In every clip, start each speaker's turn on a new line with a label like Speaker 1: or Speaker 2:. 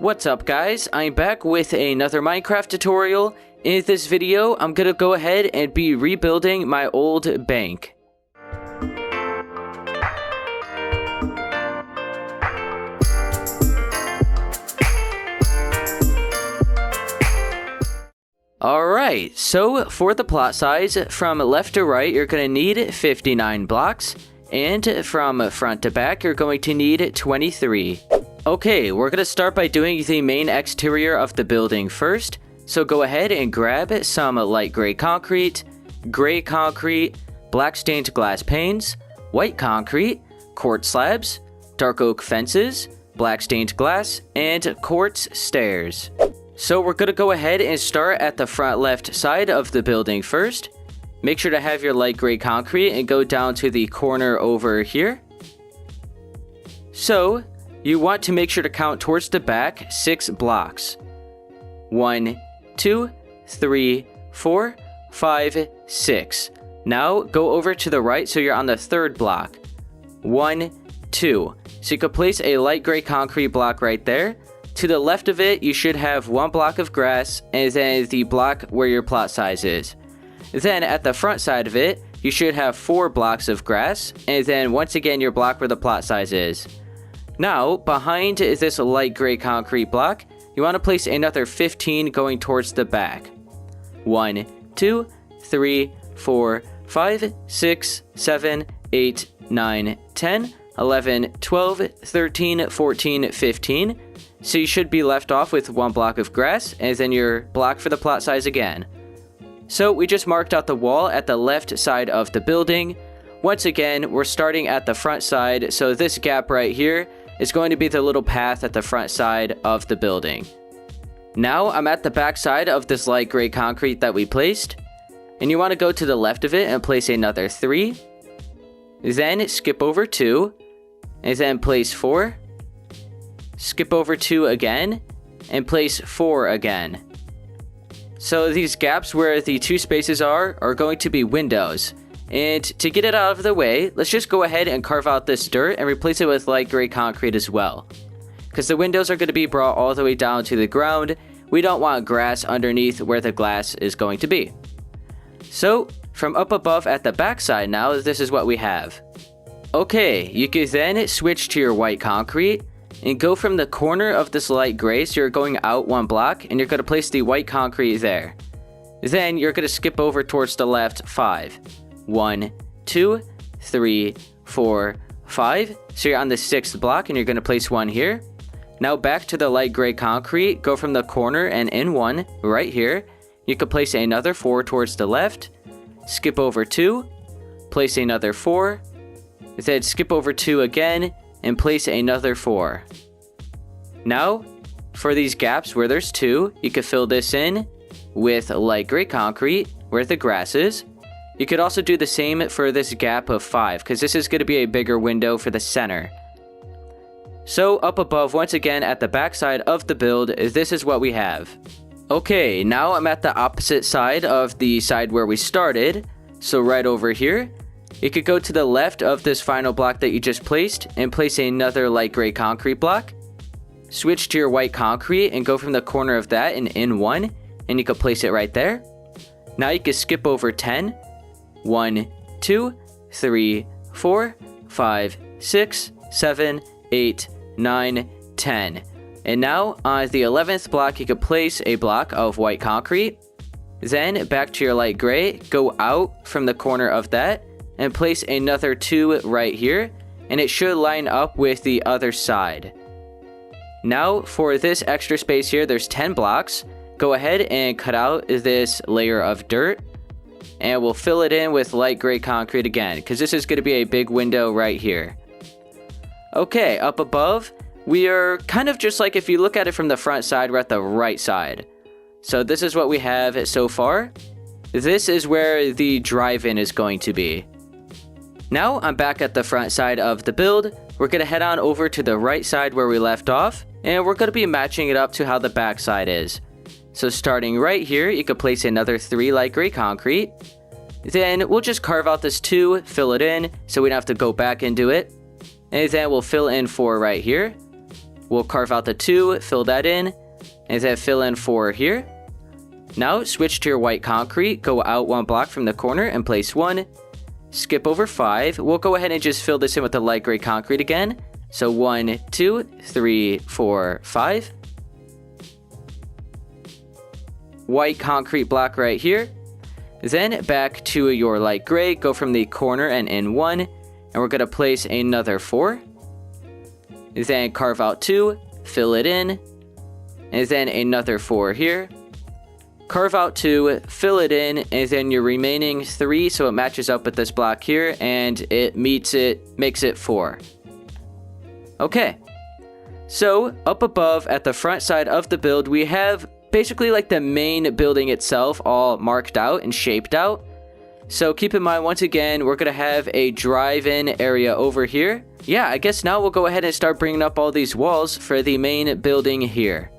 Speaker 1: What's up guys, I'm back with another Minecraft tutorial. In this video, I'm gonna go ahead and be rebuilding my old bank. Alright, so for the plot size, from left to right, you're gonna need 59 blocks. And from front to back, you're going to need 23. Okay, we're going to start by doing the main exterior of the building first. So go ahead and grab some light gray concrete, black stained glass panes, white concrete, quartz slabs, dark oak fences, black stained glass, and quartz stairs. So we're going to go ahead and start at the front left side of the building first. Make sure to have your light gray concrete and go down to the corner over here. So, you want to make sure to count towards the back 6 blocks. 1, 2, 3, 4, 5, 6. Now, go over to the right so you're on the third block. 1, 2. So you can place a light gray concrete block right there. To the left of it, you should have 1 block of grass and then the block where your plot size is. Then at the front side of it, you should have 4 blocks of grass, and then once again your block where the plot size is. Now, behind this light gray concrete block, you want to place another 15 going towards the back. 1, 2, 3, 4, 5, 6, 7, 8, 9, 10, 11, 12, 13, 14, 15. So you should be left off with 1 block of grass, and then your block for the plot size again. So we just marked out the wall at the left side of the building. Once again, we're starting at the front side, so this gap right here is going to be the little path at the front side of the building. Now I'm at the back side of this light gray concrete that we placed, and you want to go to the left of it and place another 3. Then skip over 2, and then place 4. Skip over 2 again, and place 4 again. So these gaps where the 2 spaces are going to be windows. And to get it out of the way, let's just go ahead and carve out this dirt and replace it with light gray concrete as well. Because the windows are going to be brought all the way down to the ground. We don't want grass underneath where the glass is going to be. So from up above at the back side now, this is what we have. Okay, you can then switch to your white concrete and go from the corner of this light gray, so you're going out 1 block, and you're going to place the white concrete there. Then you're going to skip over towards the left 5. 1, 2, 3, 4, 5. So you're on the 6th block, and you're going to place 1 here. Now back to the light gray concrete, go from the corner and in 1 right here. You can place another 4 towards the left. Skip over 2. Place another 4. Then skip over 2 again. And place another 4. Now, for these gaps where there's 2, you could fill this in with light gray concrete where the grass is. You could also do the same for this gap of 5, because this is going to be a bigger window for the center. So up above, once again at the back side of the build, this is what we have. Okay, now I'm at the opposite side of the side where we started. So right over here. You could go to the left of this final block that you just placed and place another light gray concrete block. Switch to your white concrete and go from the corner of that and in 1, and you could place it right there. Now you can skip over 10. 1, 2, 3, 4, 5, 6, 7, 8, 9, 10. And now on the 11th block, you could place a block of white concrete. Then back to your light gray, go out from the corner of that, and place another 2 right here, and it should line up with the other side. Now for this extra space here, there's 10 blocks. Go ahead and cut out this layer of dirt, and we'll fill it in with light gray concrete again, because this is going to be a big window right here. Okay, up above, we are kind of just like if you look at it from the front side, we're at the right side. So this is what we have so far. This is where the drive-in is going to be. Now I'm back at the front side of the build. We're going to head on over to the right side where we left off, and we're going to be matching it up to how the back side is. So starting right here, you could place another 3 light gray concrete. Then we'll just carve out this 2, fill it in, so we don't have to go back and do it. And then we'll fill in 4 right here. we'll carve out the 2, fill that in, and then fill in 4 here. Now switch to your white concrete, go out 1 block from the corner and place 1. Skip over 5. We'll go ahead and just fill this in with the light gray concrete again. So 1, 2, 3, 4, 5. White concrete block right here. Then back to your light gray, go from the corner and in 1. And we're going to place another 4. Then carve out 2, fill it in. And then another 4 here. Carve out 2, fill it in, and then your remaining 3, so it matches up with this block here, and it makes it 4. Okay, so up above at the front side of the build, we have basically like the main building itself all marked out and shaped out. So keep in mind, once again, we're going to have a drive-in area over here. Yeah, I guess now we'll go ahead and start bringing up all these walls for the main building here.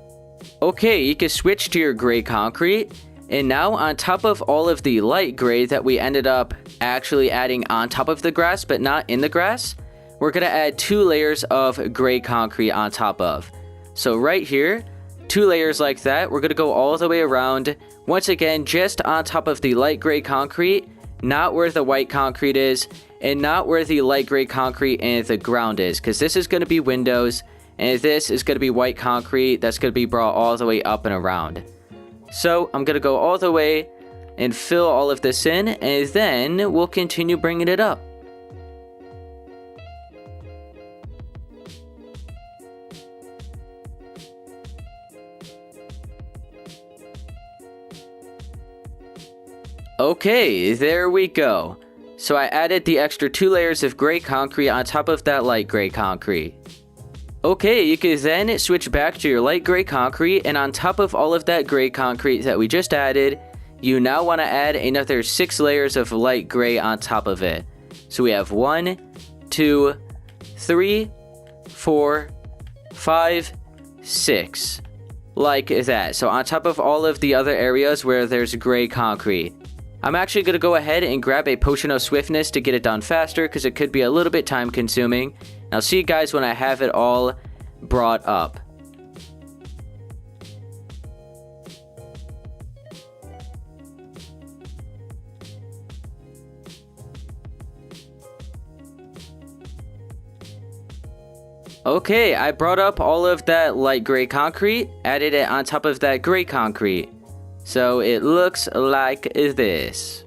Speaker 1: Okay, you can switch to your gray concrete, and now on top of all of the light gray that we ended up actually adding on top of the grass but not in the grass, we're going to add 2 layers of gray concrete on top of. So right here, 2 layers like that. We're going to go all the way around, once again just on top of the light gray concrete, not where the white concrete is, and not where the light gray concrete and the ground is, because this is going to be windows. And this is going to be white concrete that's going to be brought all the way up and around. So I'm going to go all the way and fill all of this in, and then we'll continue bringing it up. Okay, there we go. So I added the extra 2 layers of gray concrete on top of that light gray concrete. Okay, you can then switch back to your light gray concrete, and on top of all of that gray concrete that we just added, you now want to add another 6 layers of light gray on top of it. So we have 1, 2, 3, 4, 5, 6. Like that. So on top of all of the other areas where there's gray concrete. I'm actually going to go ahead and grab a potion of swiftness to get it done faster, because it could be a little bit time consuming. I'll see you guys when I have it all brought up. Okay, I brought up all of that light gray concrete, added it on top of that gray concrete. So it looks like this.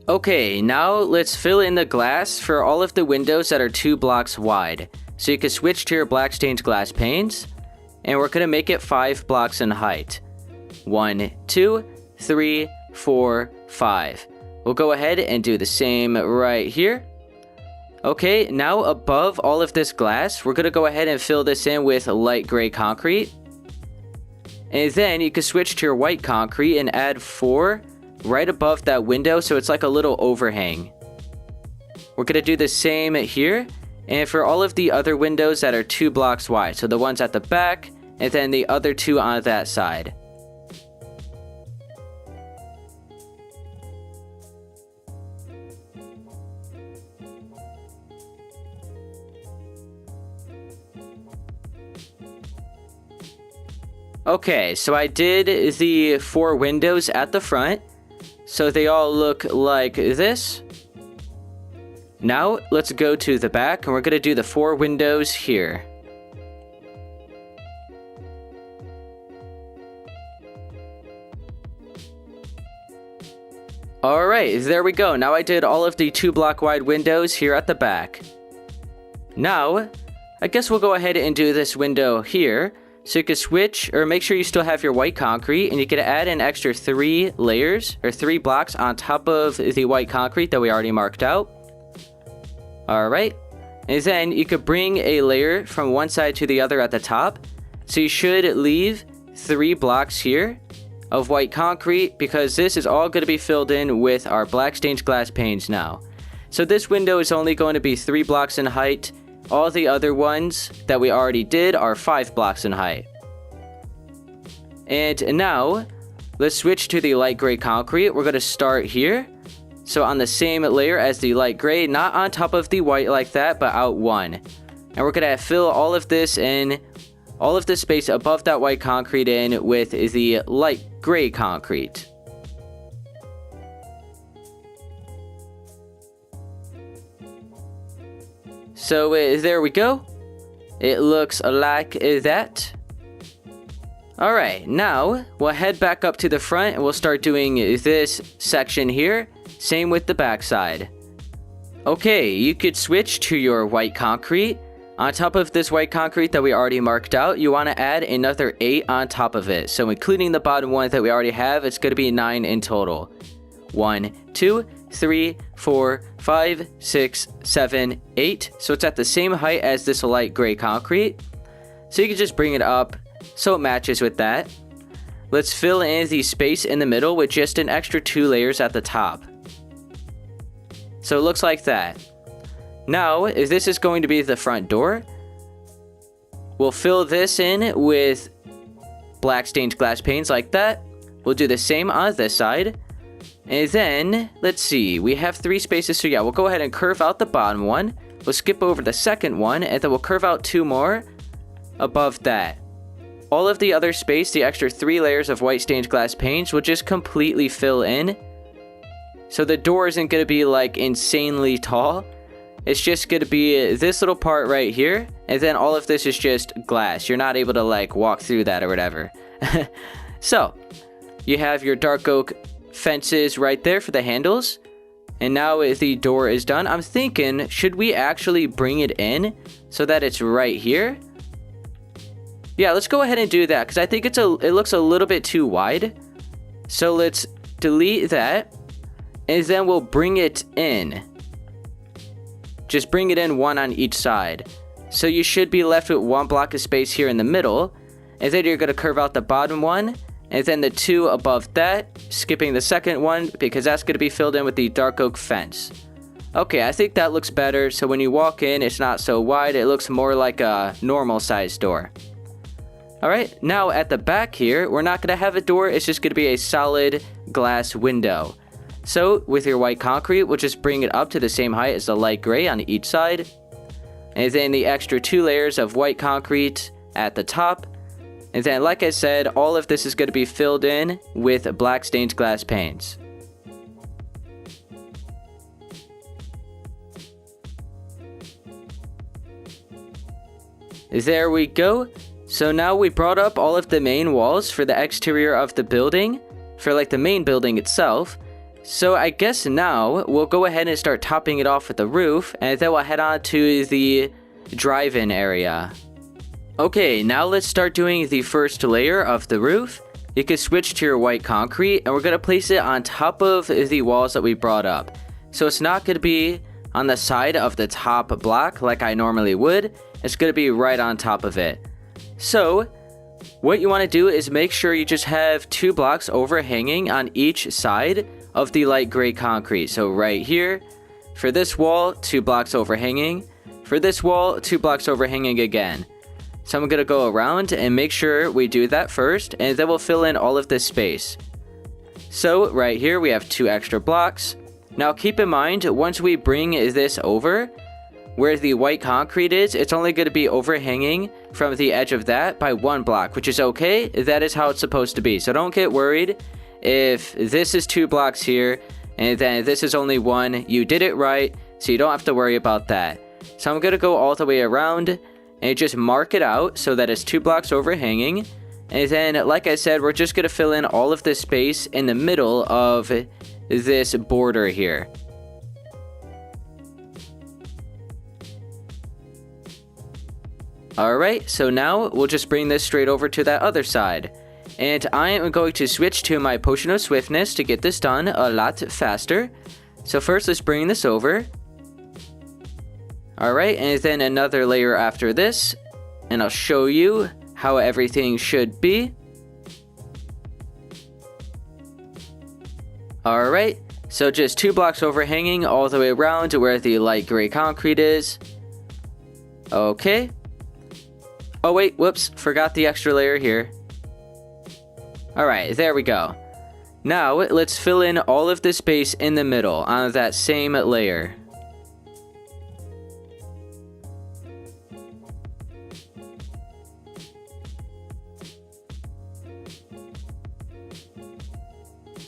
Speaker 1: Okay, now let's fill in the glass for all of the windows that are 2 blocks wide. So you can switch to your black stained glass panes, and we're going to make it 5 blocks in height. 1, 2, 3, 4, 5. We'll go ahead and do the same right here. Okay, now above all of this glass, we're going to go ahead and fill this in with light gray concrete. And then you can switch to your white concrete and add 4 right above that window, so it's like a little overhang. We're going to do the same here, and for all of the other windows that are 2 blocks wide, so the ones at the back, and then the other 2 on that side. Okay, so I did the 4 windows at the front. So they all look like this. Now let's go to the back, and we're going to do the 4 windows here. Alright, there we go. Now I did all of the 2 block wide windows here at the back. Now, I guess we'll go ahead and do this window here. So you can switch, or make sure you still have your white concrete, and you can add an extra 3 layers, or 3 blocks on top of the white concrete that we already marked out. Alright, and then you could bring a layer from one side to the other at the top. So you should leave 3 blocks here of white concrete, because this is all going to be filled in with our black stained glass panes now. So this window is only going to be 3 blocks in height. All the other ones that we already did are 5 blocks in height. And now, let's switch to the light gray concrete. We're going to start here. So on the same layer as the light gray, not on top of the white like that, but out 1. And we're going to fill all of this in all of the space above that white concrete in with the light gray concrete. So there we go. It looks like that. Alright, now we'll head back up to the front and we'll start doing this section here. Same with the backside. Okay, you could switch to your white concrete. On top of this white concrete that we already marked out, you want to add another 8 on top of it. So including the bottom one that we already have, it's going to be 9 in total. 1, 2, 3, 4, 5, 6, 7, 8. So it's at the same height as this light gray concrete. So you can just bring it up so it matches with that. Let's fill in the space in the middle with just an extra 2 layers at the top. So it looks like that. Now, if this is going to be the front door, we'll fill this in with black stained glass panes like that. We'll do the same on this side. And then, let's see, we have 3 spaces, so yeah, we'll go ahead and curve out the bottom one. We'll skip over the second one, and then we'll curve out 2 more above that. All of the other space, the extra 3 layers of white stained glass panes, will just completely fill in. So the door isn't going to be like insanely tall. It's just going to be this little part right here. And then all of this is just glass. You're not able to like walk through that or whatever. So you have your dark oak fences right there for the handles. And now the door is done. I'm thinking, should we actually bring it in so that it's right here? Yeah, let's go ahead and do that because I think it looks a little bit too wide. So let's delete that. And then we'll bring it in. Just bring it in 1 on each side. So you should be left with 1 block of space here in the middle. And then you're going to curve out the bottom one. And then the 2 above that. Skipping the second one because that's going to be filled in with the dark oak fence. Okay, I think that looks better. So when you walk in, it's not so wide. It looks more like a normal sized door. Alright, now at the back here, we're not going to have a door. It's just going to be a solid glass window. So, with your white concrete, we'll just bring it up to the same height as the light gray on each side. And then the extra 2 layers of white concrete at the top. And then, like I said, all of this is going to be filled in with black stained glass panes. There we go. So now we brought up all of the main walls for the exterior of the building. For like the main building itself. So I guess now we'll go ahead and start topping it off with the roof, and then we'll head on to the drive-in area. Okay, now let's start doing the first layer of the roof. You can switch to your white concrete, and we're going to place it on top of the walls that we brought up. So it's not going to be on the side of the top block like I normally would. It's going to be right on top of it. So what you want to do is make sure you just have 2 blocks overhanging on each side of the light gray concrete. So right here, for this wall, 2 blocks overhanging. For this wall, 2 blocks overhanging again. So I'm going to go around and make sure we do that first, and then we'll fill in all of this space. So right here, we have 2 extra blocks. Now keep in mind, once we bring this over, where the white concrete is, it's only going to be overhanging from the edge of that by 1 block, which is okay. That is how it's supposed to be. So don't get worried. If this is 2 blocks here, and then this is only 1, you did it right, so you don't have to worry about that. So I'm going to go all the way around, and just mark it out so that it's 2 blocks overhanging. And then, like I said, we're just going to fill in all of this space in the middle of this border here. Alright, so now we'll just bring this straight over to that other side. And I am going to switch to my Potion of Swiftness to get this done a lot faster. So first, let's bring this over. Alright, and then another layer after this. And I'll show you how everything should be. Alright, so just 2 blocks overhanging all the way around to where the light gray concrete is. Okay. Oh wait, whoops, forgot the extra layer here. Alright, there we go. Now, let's fill in all of the space in the middle on that same layer.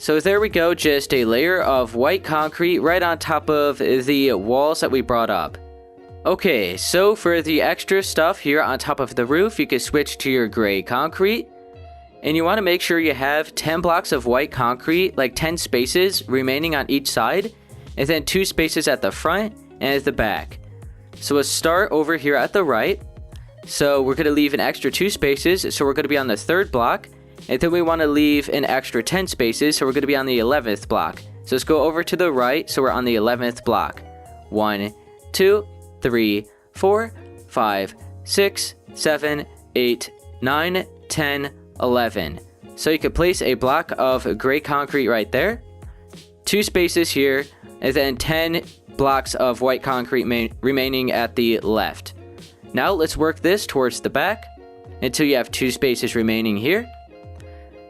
Speaker 1: So there we go, just a layer of white concrete right on top of the walls that we brought up. Okay, so for the extra stuff here on top of the roof, you can switch to your gray concrete. And you want to make sure you have 10 blocks of white concrete, like 10 spaces remaining on each side, and then 2 spaces at the front and at the back. So we'll start over here at the right. So we're going to leave an extra 2 spaces, so we're going to be on the 3rd block. And then we want to leave an extra 10 spaces, so we're going to be on the 11th block. So let's go over to the right, so we're on the 11th block. 1, 2, 3, 4, 5, 6, 7, 8, 9, 10, 11. So you could place a block of gray concrete right there, 2 spaces here, and then 10 blocks of white concrete remaining at the left. Now let's work this towards the back until you have 2 spaces remaining here.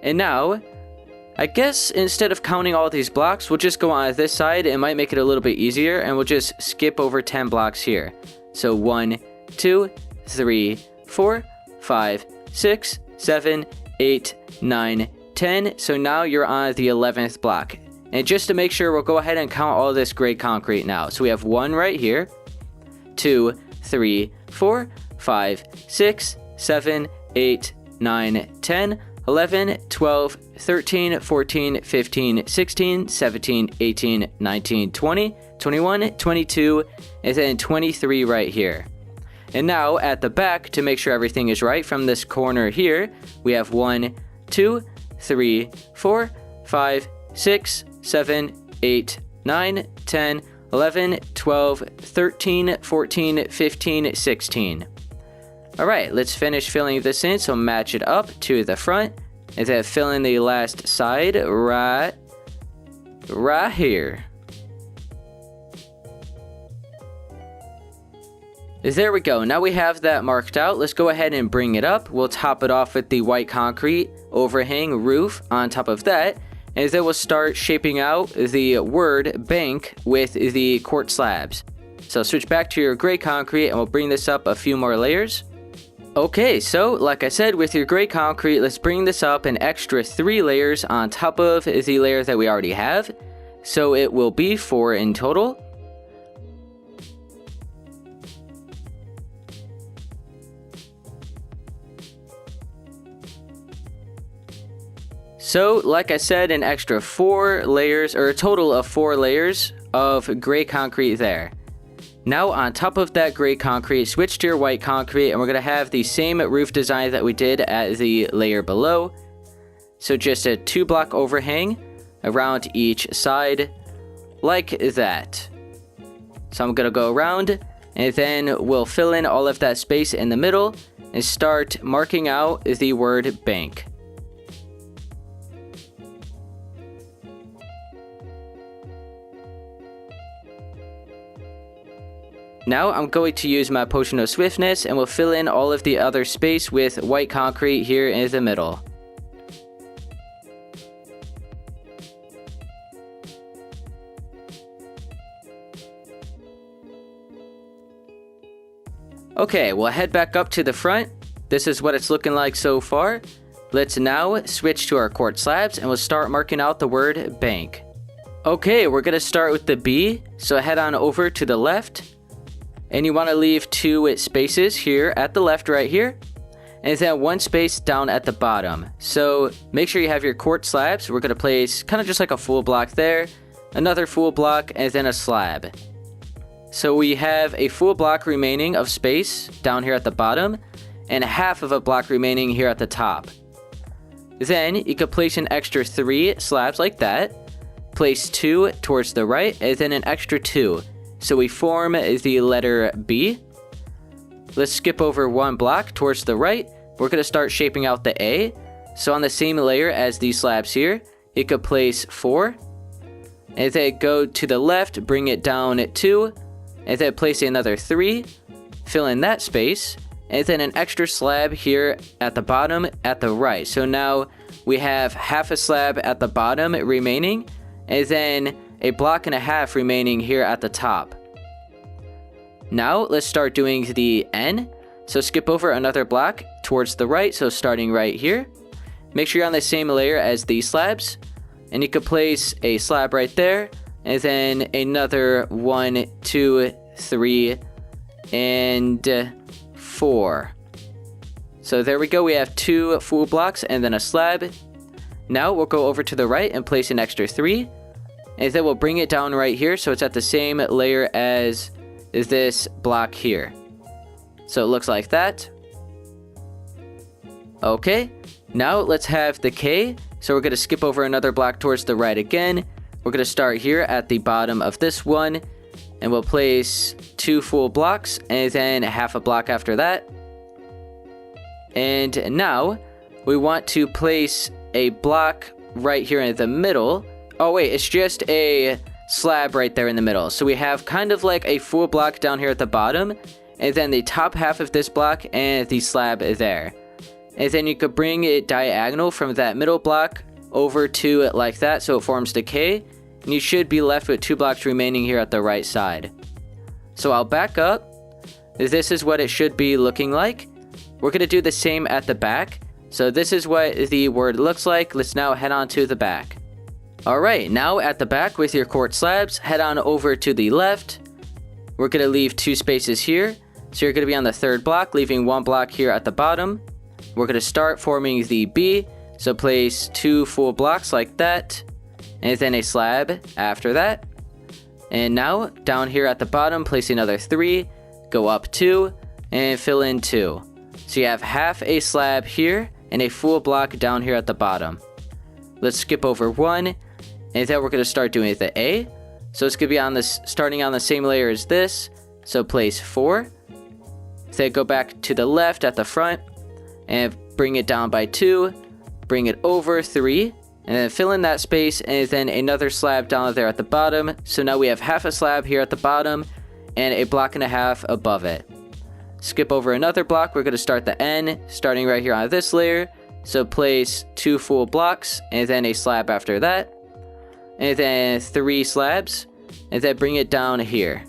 Speaker 1: And now, I guess instead of counting all these blocks, we'll just go on this side. It might make it a little bit easier, and we'll just skip over 10 blocks here. So 1, 2, 3, 4, 5, 6, 7, 8, 9, 10. So now you're on the 11th block. And just to make sure, we'll go ahead and count all this gray concrete now. So we have 1 right here, 2, 3, 4, 5, 6, 7, 8, 9, 10, 11, 12, 13, 14, 15, 16, 17, 18, 19, 20, 21, 22, and then 23 right here. And now at the back, to make sure everything is right from this corner here, we have 1, 2, 3, 4, 5, 6, 7, 8, 9, 10, 11, 12, 13, 14, 15, 16. Alright, let's finish filling this in, so match it up to the front, and then fill in the last side right here. There we go, now we have that marked out. Let's go ahead and bring it up. We'll top it off with the white concrete overhang roof on top of that, and then we'll start shaping out the word bank with the quartz slabs. So switch back to your gray concrete and we'll bring this up a few more layers. Okay, so like I said, with your gray concrete, let's bring this up an extra 3 layers on top of the layer that we already have. So it will be 4 in total. So like I said, an extra 4 layers, or a total of 4 layers of gray concrete there. Now on top of that gray concrete, switch to your white concrete, and we're going to have the same roof design that we did at the layer below. So just a 2 block overhang around each side, like that. So I'm going to go around, and then we'll fill in all of that space in the middle, and start marking out the word bank. Now I'm going to use my potion of swiftness, and we'll fill in all of the other space with white concrete here in the middle. Okay, we'll head back up to the front. This is what it's looking like so far. Let's now switch to our quartz slabs, and we'll start marking out the word bank. Okay, we're going to start with the B, so head on over to the left. And you want to leave 2 spaces here at the left right here, and then 1 space down at the bottom. So make sure you have your quartz slabs. We're going to place kind of just like a full block there, another full block, and then a slab. So we have a full block remaining of space down here at the bottom, and half of a block remaining here at the top. Then you could place an extra 3 slabs like that, place 2 towards the right, and then an extra 2. So we form the letter B. Let's skip over 1 block towards the right. We're going to start shaping out the A. So on the same layer as these slabs here, you could place 4. And then go to the left, bring it down at 2. And then place another 3. Fill in that space. And then an extra slab here at the bottom at the right. So now we have half a slab at the bottom remaining. And then a block and a half remaining here at the top. Now let's start doing the N. So skip over another block towards the right, so starting right here. Make sure you're on the same layer as these slabs. And you could place a slab right there, and then another 1, 2, 3, and 4. So there we go, we have 2 full blocks and then a slab. Now we'll go over to the right and place an extra 3. And then we'll bring it down right here so it's at the same layer as this block here. So it looks like that. Okay, now let's have the K. So we're going to skip over another block towards the right again. We're going to start here at the bottom of this one. And we'll place 2 full blocks and then half a block after that. And now we want to place a block right here in the middle. Oh wait, it's just a slab right there in the middle. So we have kind of like a full block down here at the bottom, and then the top half of this block and the slab there. And then you could bring it diagonal from that middle block over to it like that, so it forms the K. And you should be left with 2 blocks remaining here at the right side. So I'll back up. This is what it should be looking like. We're going to do the same at the back. So this is what the word looks like. Let's now head on to the back. Alright, now at the back with your quartz slabs, head on over to the left. We're going to leave 2 spaces here. So you're going to be on the 3rd block, leaving 1 block here at the bottom. We're going to start forming the B. So place 2 full blocks like that. And then a slab after that. And now down here at the bottom, place another 3. Go up 2 and fill in 2. So you have half a slab here and a full block down here at the bottom. Let's skip over 1. And then we're going to start doing the A. So it's going to be on this, starting on the same layer as this. So place 4. Then go back to the left at the front. And bring it down by 2. Bring it over 3. And then fill in that space. And then another slab down there at the bottom. So now we have half a slab here at the bottom. And a block and a half above it. Skip over another block. We're going to start the N. Starting right here on this layer. So place 2 full blocks. And then a slab after that. And then 3 slabs, and then bring it down here.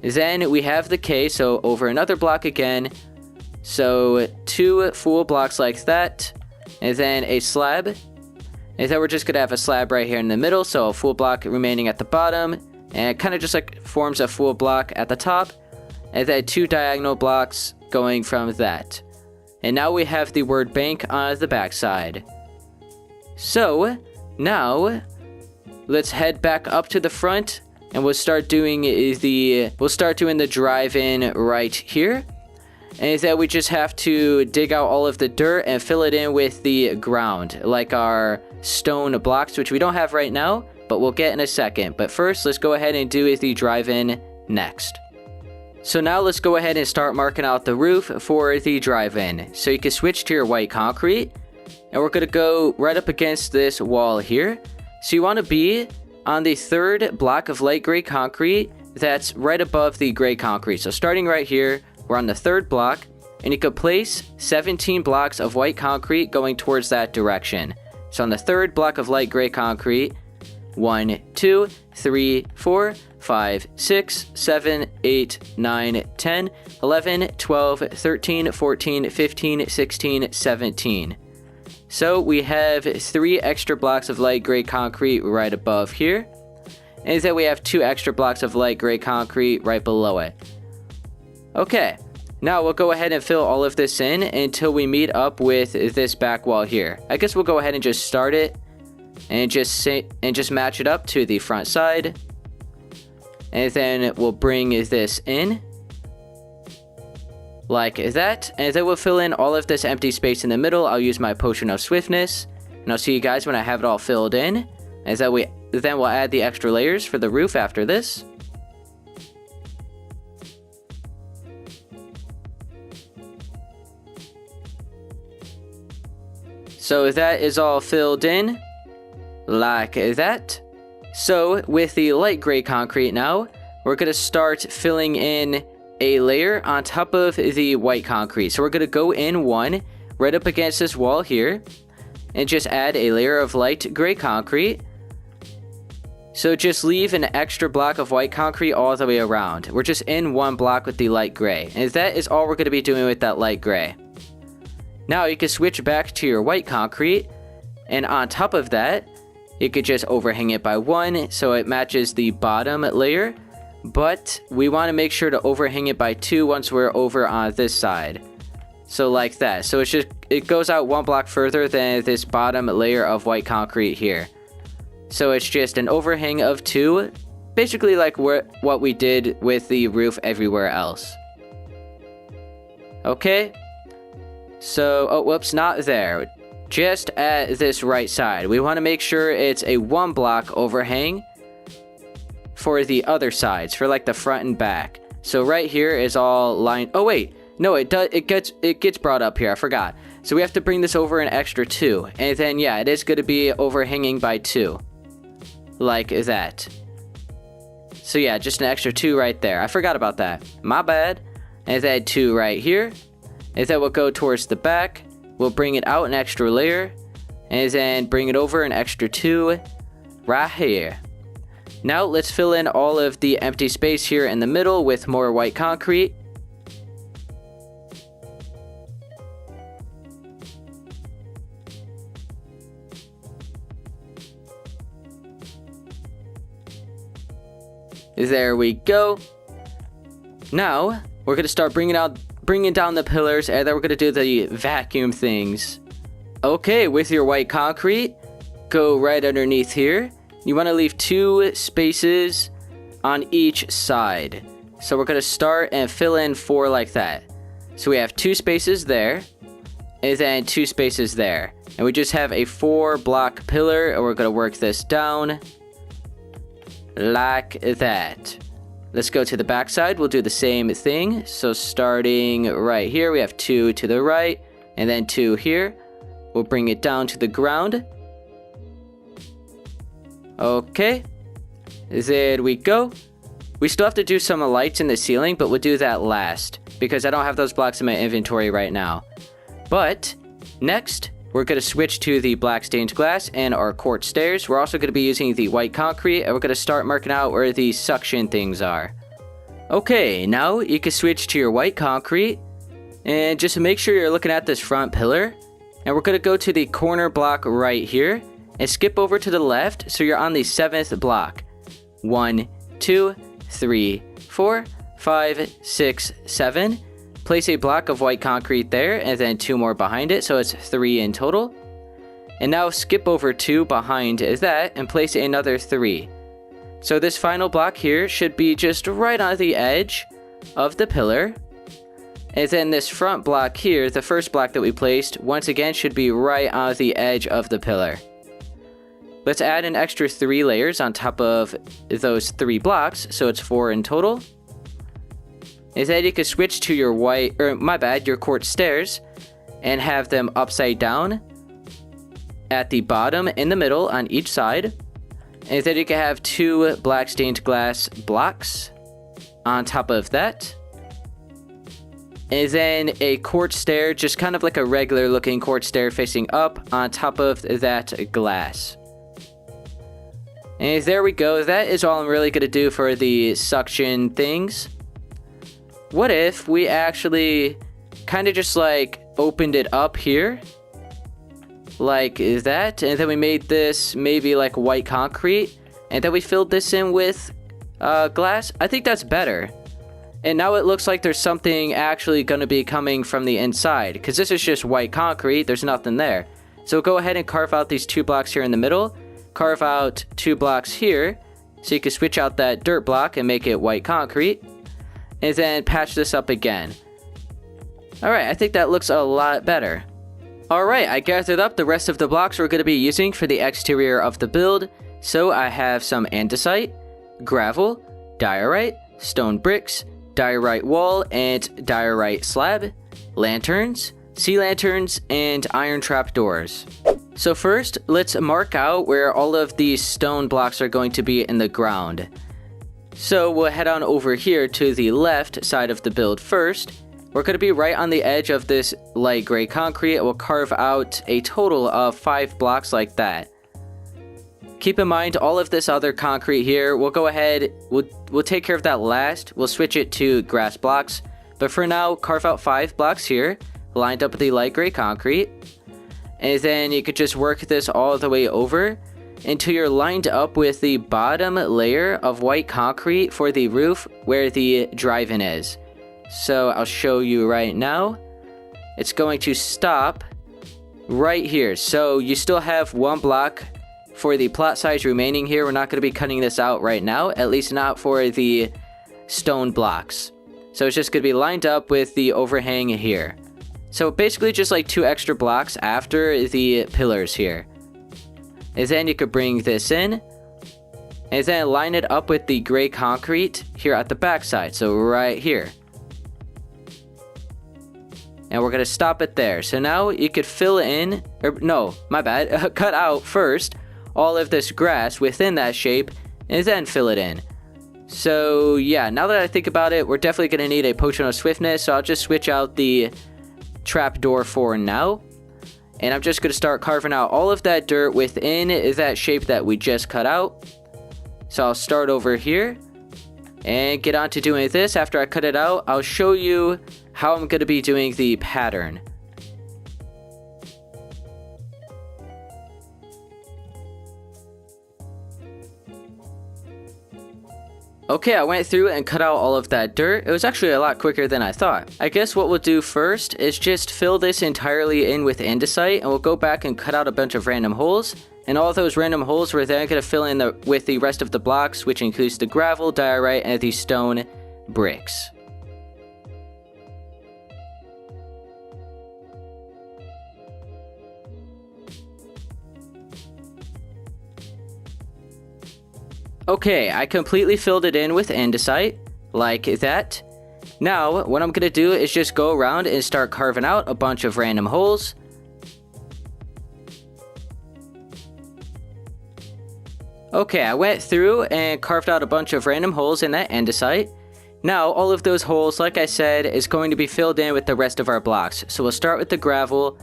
Speaker 1: Then we have the K, so over another block again. So 2 full blocks like that, and then a slab. And then we're just going to have a slab right here in the middle, so a full block remaining at the bottom. And it kind of just like forms a full block at the top. And then 2 diagonal blocks going from that. And now we have the word bank on the back side. So now, let's head back up to the front, and we'll start doing the drive-in right here. And then we just have to dig out all of the dirt and fill it in with the ground, like our stone blocks, which we don't have right now, but we'll get in a second. But first, let's go ahead and do the drive-in next. So now let's go ahead and start marking out the roof for the drive-in. So you can switch to your white concrete. And we're going to go right up against this wall here. So you want to be on the 3rd block of light gray concrete that's right above the gray concrete. So starting right here, we're on the 3rd block. And you could place 17 blocks of white concrete going towards that direction. So on the 3rd block of light gray concrete, 1, 2, 3, 4, 5, 6, 7, 8, 9, 10, 11, 12, 13, 14, 15, 16, 17. So we have 3 extra blocks of light gray concrete right above here. And then we have 2 extra blocks of light gray concrete right below it. Okay, now we'll go ahead and fill all of this in until we meet up with this back wall here. I guess we'll go ahead and just start it and just match it up to the front side. And then we'll bring this in like that, and then we'll fill in all of this empty space in the middle. I'll use my potion of swiftness, and I'll see you guys when I have it all filled in. And then we'll add the extra layers for the roof after this. So that is all filled in like that. So with the light gray concrete now, we're going to start filling in a layer on top of the white concrete. So we're going to go in 1 right up against this wall here and just add a layer of light gray concrete. So just leave an extra block of white concrete all the way around. We're just in 1 block with the light gray, and that is all we're going to be doing with that light gray. Now you can switch back to your white concrete, And on top of that, you could just overhang it by 1 so it matches the bottom layer. But we want to make sure to overhang it by 2 once we're over on this side. So like that. So it goes out 1 block further than this bottom layer of white concrete here. So it's just an overhang of 2, basically like what we did with the roof everywhere else. Okay. So, oh, whoops, not there. Just at this right side. We want to make sure it's a 1 block overhang for the other sides, for like the front and back. So right here is all lined. Oh wait, no, it gets brought up here. I forgot. So we have to bring this over an extra 2, and then yeah, it is going to be overhanging by 2, like that. So yeah, just an extra 2 right there. I forgot about that. My bad. And then 2 right here, and then we'll go towards the back. We'll bring it out an extra layer, and then bring it over an extra 2 right here. Now let's fill in all of the empty space here in the middle with more white concrete. There we go. Now we're going to start bringing down the pillars, and then we're going to do the vacuum things. Okay, with your white concrete, go right underneath here. You want to leave 2 spaces on each side. So we're going to start and fill in 4 like that. So we have 2 spaces there, and then 2 spaces there. And we just have a 4 block pillar, and we're going to work this down like that. Let's go to the back side. We'll do the same thing. So starting right here, we have 2 to the right, and then 2 here. We'll bring it down to the ground. Okay, there we go. We still have to do some lights in the ceiling, but we'll do that last, because I don't have those blocks in my inventory right now. But next, we're going to switch to the black stained glass and our quartz stairs. We're also going to be using the white concrete, and we're going to start marking out where the suction things are. Okay, now you can switch to your white concrete, and just to make sure you're looking at this front pillar. And we're going to go to the corner block right here, and skip over to the left so you're on the 7th block. 1, 2, 3, 4, 5, 6, 7. Place a block of white concrete there, and then 2 more behind it, so it's 3 in total. And now skip over 2 behind that, and place another 3. So this final block here should be just right on the edge of the pillar. And then this front block here, the first block that we placed, once again should be right on the edge of the pillar. Let's add an extra 3 layers on top of those 3 blocks, so it's 4 in total. And then you can switch to your your quartz stairs, and have them upside down at the bottom, in the middle, on each side. And then you can have 2 black stained glass blocks on top of that. And then a quartz stair, just kind of like a regular looking quartz stair facing up on top of that glass. And there we go. That is all I'm really going to do for the suction things. What if we actually kind of just like opened it up here? Like that. And then we made this maybe like white concrete. And then we filled this in with glass. I think that's better. And now it looks like there's something actually going to be coming from the inside. Because this is just white concrete. There's nothing there. So go ahead and carve out these 2 blocks here in the middle. Carve out 2 blocks here, so you can switch out that dirt block and make it white concrete, and then patch this up again. Alright, I think that looks a lot better. Alright, I gathered up the rest of the blocks we're going to be using for the exterior of the build. So I have some andesite, gravel, diorite, stone bricks, diorite wall and diorite slab, lanterns, sea lanterns, and iron trap doors. So first, let's mark out where all of these stone blocks are going to be in the ground. So we'll head on over here to the left side of the build first. We're going to be right on the edge of this light gray concrete. We'll carve out a total of 5 blocks like that. Keep in mind all of this other concrete here. We'll go ahead, we'll take care of that last. We'll switch it to grass blocks. But for now, carve out 5 blocks here, lined up with the light gray concrete. And then you could just work this all the way over until you're lined up with the bottom layer of white concrete for the roof where the drive-in is. So I'll show you right now. It's going to stop right here. So you still have 1 block for the plot size remaining here. We're not going to be cutting this out right now, at least not for the stone blocks. So it's just going to be lined up with the overhang here. So basically just like 2 extra blocks after the pillars here. And then you could bring this in and then line it up with the gray concrete here at the back side. So right here. And we're going to stop it there. So now you could fill in, or no, my bad, cut out first all of this grass within that shape and then fill it in. So yeah, now that I think about it, we're definitely going to need a potion of swiftness. So I'll just switch out the trapdoor for now. And I'm just going to start carving out all of that dirt within that shape that we just cut out. So I'll start over here and get on to doing this. After I cut it out, I'll show you how I'm going to be doing the pattern. Okay, I went through and cut out all of that dirt. It was actually a lot quicker than I thought. I guess what we'll do first is just fill this entirely in with andesite, and we'll go back and cut out a bunch of random holes. And all those random holes we're then going to fill in with the rest of the blocks, which includes the gravel, diorite, and the stone bricks. Okay, I completely filled it in with andesite, like that. Now, what I'm going to do is just go around and start carving out a bunch of random holes. Okay, I went through and carved out a bunch of random holes in that andesite. Now, all of those holes, like I said, is going to be filled in with the rest of our blocks. So we'll start with the gravel,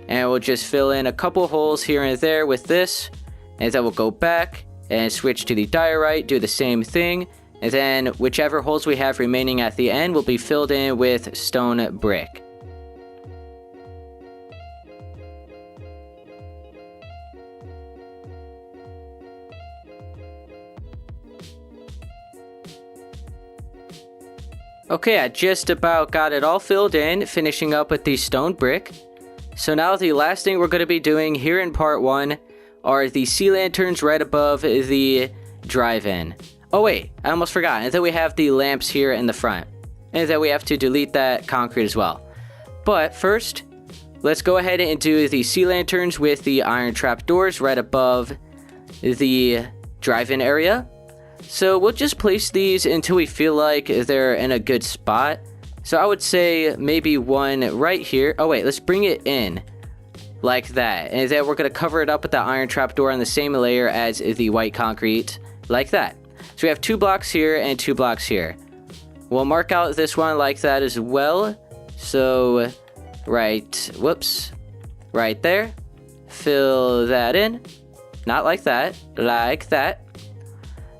Speaker 1: and we'll just fill in a couple holes here and there with this, and then we'll go back and switch to the diorite, do the same thing, and then whichever holes we have remaining at the end will be filled in with stone brick. Okay, I just about got it all filled in, finishing up with the stone brick. So now the last thing we're going to be doing here in part 1 are the sea lanterns right above the drive-in. Oh wait, I almost forgot. And then we have the lamps here in the front. And then we have to delete that concrete as well. But first, let's go ahead and do the sea lanterns with the iron trap doors right above the drive-in area. So we'll just place these until we feel like they're in a good spot. So I would say maybe one right here. Oh wait, let's bring it in. Like that. And then we're going to cover it up with the iron trapdoor on the same layer as the white concrete. Like that. So we have 2 blocks here and 2 blocks here. We'll mark out this one like that as well. So, right there. Fill that in. Not like that. Like that.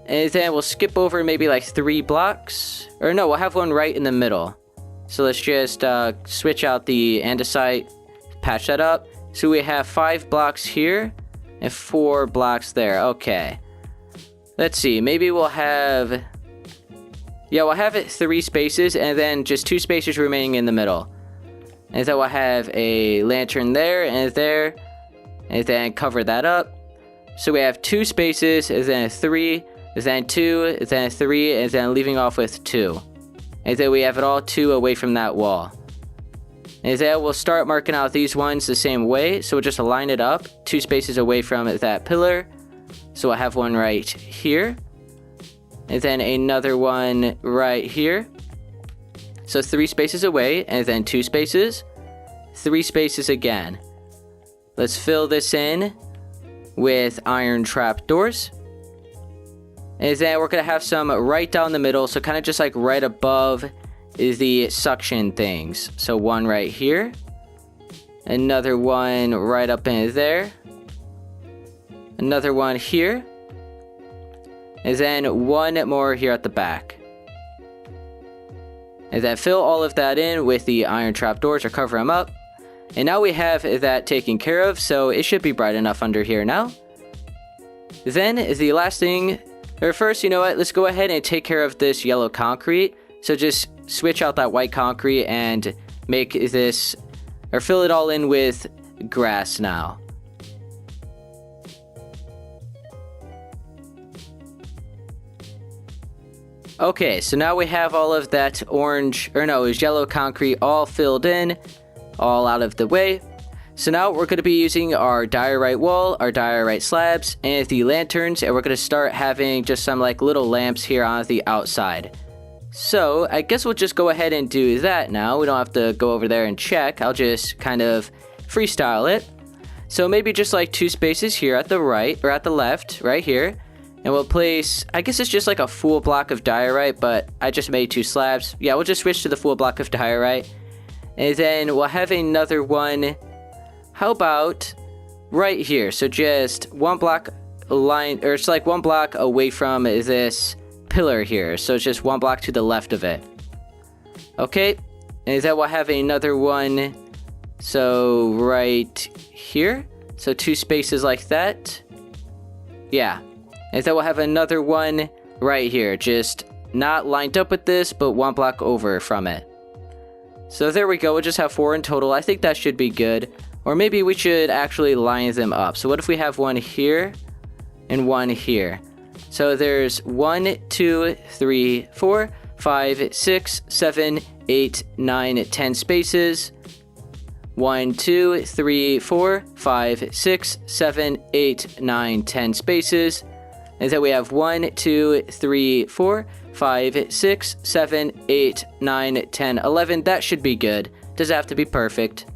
Speaker 1: And then we'll skip over maybe like 3 blocks. Or no, we'll have one right in the middle. So let's just switch out the andesite. Patch that up. So we have 5 blocks here and 4 blocks there. Okay. Let's see. Maybe we'll have... yeah, we'll have it 3 spaces and then just 2 spaces remaining in the middle. And then we'll have a lantern there and there. And then cover that up. So we have 2 spaces and then 3, then 2, then 3, and then leaving off with 2. And then we have it all 2 away from that wall. And then we'll start marking out these ones the same way. So we'll just line it up 2 spaces away from that pillar. So I'll have one right here. And then another one right here. So 3 spaces away and then 2 spaces. 3 spaces again. Let's fill this in with iron trap doors. And then we're going to have some right down the middle. So kind of just like right above the suction things. So one right here. Another one right up in there. Another one here. And then one more here at the back. And then fill all of that in with the iron trapdoors or cover them up. And now we have that taken care of, so it should be bright enough under here now. Then the last thing, or first, you know what, let's go ahead and take care of this yellow concrete. So just switch out that white concrete and make this, or fill it all in with grass now. Okay, so now we have all of that orange, or no, it was yellow concrete all filled in, all out of the way. So now we're going to be using our diorite wall, our diorite slabs, and the lanterns, and we're going to start having just some like little lamps here on the outside. So I guess we'll just go ahead and do that now. We don't have to go over there and check. I'll just kind of freestyle it. So maybe just like 2 spaces here at the right, or at the left, right here. And we'll place, I guess it's just like a full block of diorite, but I just made 2 slabs. Yeah, we'll just switch to the full block of diorite. And then we'll have another one, how about right here? So just 1 block line, or it's like 1 block away from this pillar here. So it's just 1 block to the left of it. Okay, and then we'll have another one, so right here. So 2 spaces like that. Yeah. And then we'll have another one right here, just not lined up with this, but 1 block over from it. So there we go, we'll just have 4 in total. I think that should be good. Or maybe we should actually line them up. So what if we have 1 here and 1 here? So there's 1, 2, 3, 4, 5, 6, 7, 8, 9, 10 spaces. 1, 2, 3, 4, 5, 6, 7, 8, 9, 10 spaces. And then we have 1, 2, 3, 4, 5, 6, 7, 8, 9, 10, 11. That should be good. Doesn't have to be perfect.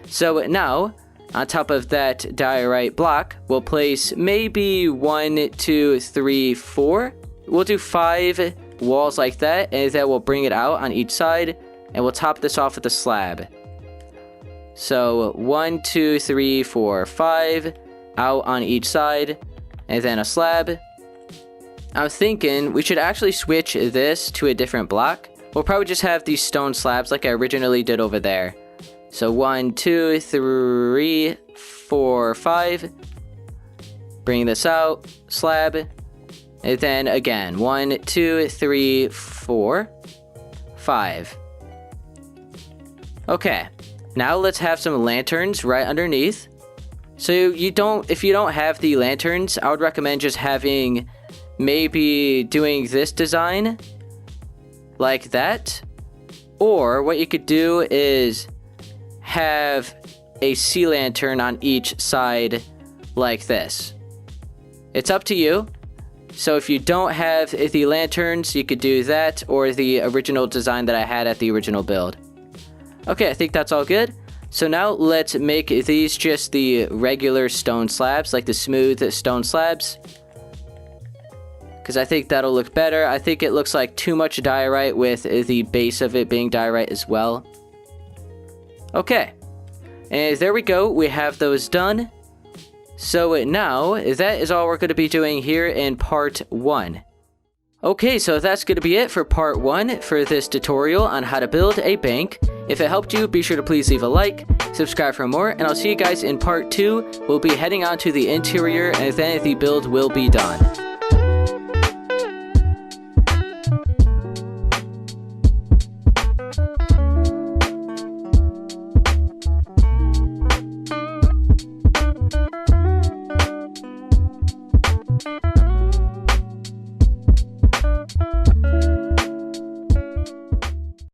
Speaker 1: So now, on top of that diorite block, we'll place maybe 1, 2, 3, 4. We'll do 5 walls like that, and then we'll bring it out on each side, and we'll top this off with a slab. So 1, 2, 3, 4, 5 out on each side. And then a slab. I'm thinking we should actually switch this to a different block. We'll probably just have these stone slabs like I originally did over there. So 1, 2, 3, 4, 5. Bring this out. Slab. And then again. 1, 2, 3, 4, 5. Okay. Now let's have some lanterns right underneath. So if you don't have the lanterns, I would recommend just having, maybe doing this design like that. Or what you could do is have a sea lantern on each side like this. It's up to you. So if you don't have the lanterns, you could do that or the original design that I had at the original build. Okay, I think that's all good. So now let's make these just the regular stone slabs, like the smooth stone slabs. Because I think that'll look better. I think it looks like too much diorite with the base of it being diorite as well. Okay. And there we go. We have those done. So now, that is all we're going to be doing here in part 1. Okay, so that's going to be it for part 1 for this tutorial on how to build a bank. If it helped you, be sure to please leave a like, subscribe for more, and I'll see you guys in part 2. We'll be heading on to the interior, and then the build will be done.